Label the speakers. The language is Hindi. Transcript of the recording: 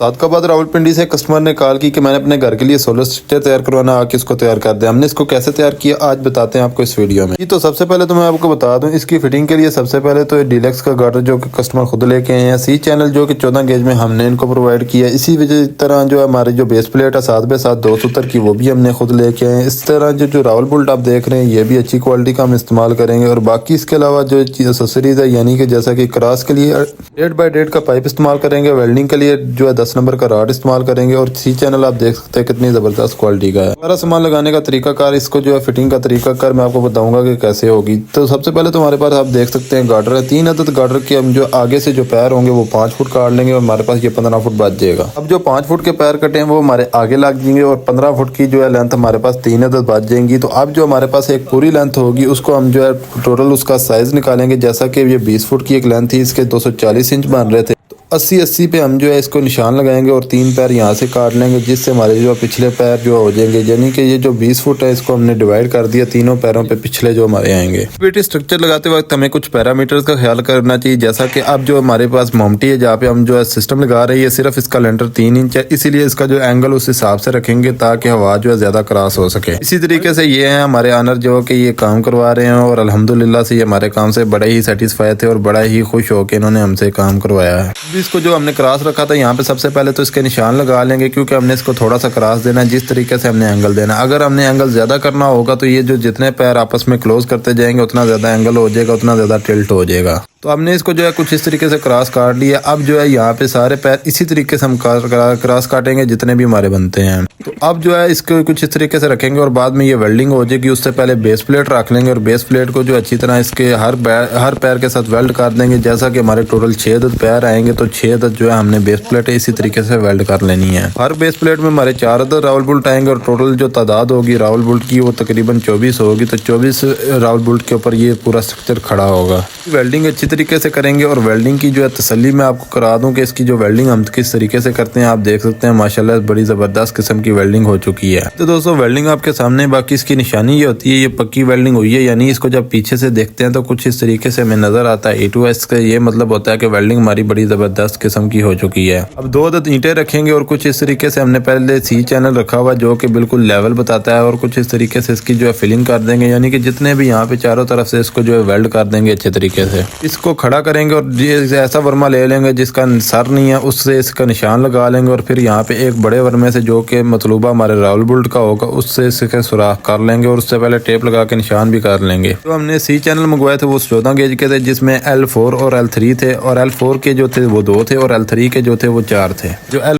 Speaker 1: सादकाबाद रावलपिंडी से कस्टमर ने कॉल की कि मैंने अपने घर के लिए सोलर स्ट्रक्चर तैयार करवाना, आके इसको तैयार कर दिया। हमने इसको कैसे तैयार किया आज बताते हैं आपको इस वीडियो में। तो सबसे पहले तो मैं आपको बता दूं, इसकी फिटिंग के लिए सबसे पहले तो डीलक्स का गार्डर जो कि कस्टमर खुद लेके आए हैं, सी चैनल जो कि 14 गेज में हमने इनको प्रोवाइड किया। इसी वजह तरह जो है हमारी जो बेस प्लेट है 7x7 2 सूत्र की, वो भी हमने खुद लेके आए हैं। इस तरह जो रावल बुल्ट आप देख रहे हैं ये भी अच्छी क्वालिटी का हम इस्तेमाल करेंगे। और बाकी इसके अलावा जो एसेसरीज है, यानी कि जैसा कि क्रॉस के लिए 8x8 का पाइप इस्तेमाल करेंगे, वेल्डिंग के लिए जो है 10 नंबर का रॉड इस्तेमाल करेंगे। और सी चैनल आप देख सकते हैं कितनी जबरदस्त क्वालिटी का है। सारा सामान लगाने का तरीका कार, इसको जो है फिटिंग का तरीका कार मैं आपको बताऊंगा कि कैसे होगी। तो सबसे पहले तो हमारे पास आप देख सकते हैं गार्डर है, 3 अदद गार्डर के हम जो आगे से जो पैर होंगे वो 5 फुट काट लेंगे और हमारे पास ये 15 फुट बच जाएगा। अब जो 5 फुट के पैर कटे हैं वो हमारे आगे लग जाएंगे और 15 फुट की जो है लेंथ हमारे पास 3 अदद बच जाएंगी। तो अब जो हमारे पास एक पूरी लेंथ होगी उसको हम जो है टोटल उसका साइज निकालेंगे। जैसा कि ये 20 फुट की एक लेंथ थी, इसके 240 इंच बन रहे थे, 80 पे हम जो है इसको निशान लगाएंगे और 3 पैर यहाँ से काट लेंगे, जिससे हमारे जो पिछले पैर जो हो जाएंगे। यानी कि ये जो 20 फुट है इसको हमने डिवाइड कर दिया, तीनों पैरों पे पिछले जो हमारे आएंगे। पीटी स्ट्रक्चर लगाते वक्त हमें कुछ पैरामीटर्स का ख्याल करना चाहिए। जैसा कि अब जो हमारे पास मोमटी है जहाँ पे हम जो है सिस्टम लगा रहे हैं, सिर्फ इसका लेंटर 3 इंच है, इसीलिए इसका जो एंगल उस हिसाब से रखेंगे ताकि हवा जो है ज्यादा क्रॉस हो सके। इसी तरीके से ये है हमारे ऑनर जो कि ये काम करवा रहे हैं और अल्हम्दुलिल्लाह से ये हमारे काम से बड़े ही सेटिस्फाई थे और बड़ा ही खुश होकर इन्होंने हमसे काम करवाया है। इसको जो हमने क्रॉस रखा था यहाँ पे सबसे पहले तो इसके निशान लगा लेंगे, क्योंकि हमने इसको थोड़ा सा क्रॉस देना है जिस तरीके से हमने एंगल देना है। अगर हमने एंगल ज्यादा करना होगा तो ये जो जितने पैर आपस में क्लोज करते जाएंगे उतना ज्यादा एंगल हो जाएगा, उतना ज्यादा टिल्ट हो जाएगा। तो हमने इसको जो है कुछ इस तरीके से क्रॉस काट लिया। अब जो है यहाँ पे सारे पैर इसी तरीके से हम क्रॉस काटेंगे जितने भी हमारे बनते हैं। तो अब जो है इसको कुछ इस तरीके से रखेंगे और बाद में ये वेल्डिंग हो जाएगी। उससे पहले बेस प्लेट रख लेंगे और बेस प्लेट को जो अच्छी तरह इसके हर पैर के साथ वेल्ड कर देंगे। जैसा कि हमारे टोटल 6 अदद पैर आएंगे तो 6 अदद जो है हमने बेस प्लेट इसी तरीके से वेल्ड कर लेनी है। हर बेस प्लेट में हमारे 4 अदद रावल बुल्ट आएंगे और टोटल जो तादाद होगी रावल बुल्ट की वो तकरीबन 24 होगी। तो 24 रावल बुल्ट के ऊपर ये पूरा स्ट्रक्चर खड़ा होगा। वेल्डिंग अच्छी तरीके से करेंगे और वेल्डिंग की जो है तसल्ली मैं आपको करा दूं कि इसकी जो वेल्डिंग हम किस तरीके से करते हैं। आप देख सकते हैं माशाल्लाह बड़ी ज़बरदस्त किस्म की वेल्डिंग हो चुकी है। तो दोस्तों वेल्डिंग आपके सामने, बाकी इसकी निशानी ये होती है, ये पक्की वेल्डिंग हुई है। यानी इसको जब पीछे से देखते हैं तो कुछ इस तरीके से हमें नजर आता है A2S का, ये मतलब होता है कि वेल्डिंग हमारी बड़ी ज़बरदस्त किस्म की हो चुकी है। अब 2 अदद ईंटें रखेंगे और कुछ इस तरीके से हमने पहले सी चैनल रखा हुआ जो कि बिल्कुल लेवल बताता है और कुछ इस तरीके से इसकी जो है फिलिंग कर देंगे। यानी कि जितने भी यहाँ पे चारों तरफ से इसको जो है वेल्ड कर देंगे अच्छे तरीके से। इसको खड़ा करेंगे और ऐसा वर्मा ले लेंगे जिसका सर नहीं है, उससे इसका निशान लगा लेंगे और फिर यहाँ पे एक बड़े वर्मे से जो कि मतलूबा हमारे रावल बुल्ट का होगा उससे इसके सुराख कर लेंगे और उससे पहले टेप लगा के निशान भी कर लेंगे। तो हमने सी चैनल मंगवाए थे वो 14 गेज के थे, जिसमें L4 और L3 थे और L4 के जो थे वो 2 थे और L3 के जो थे वो 4 थे। जो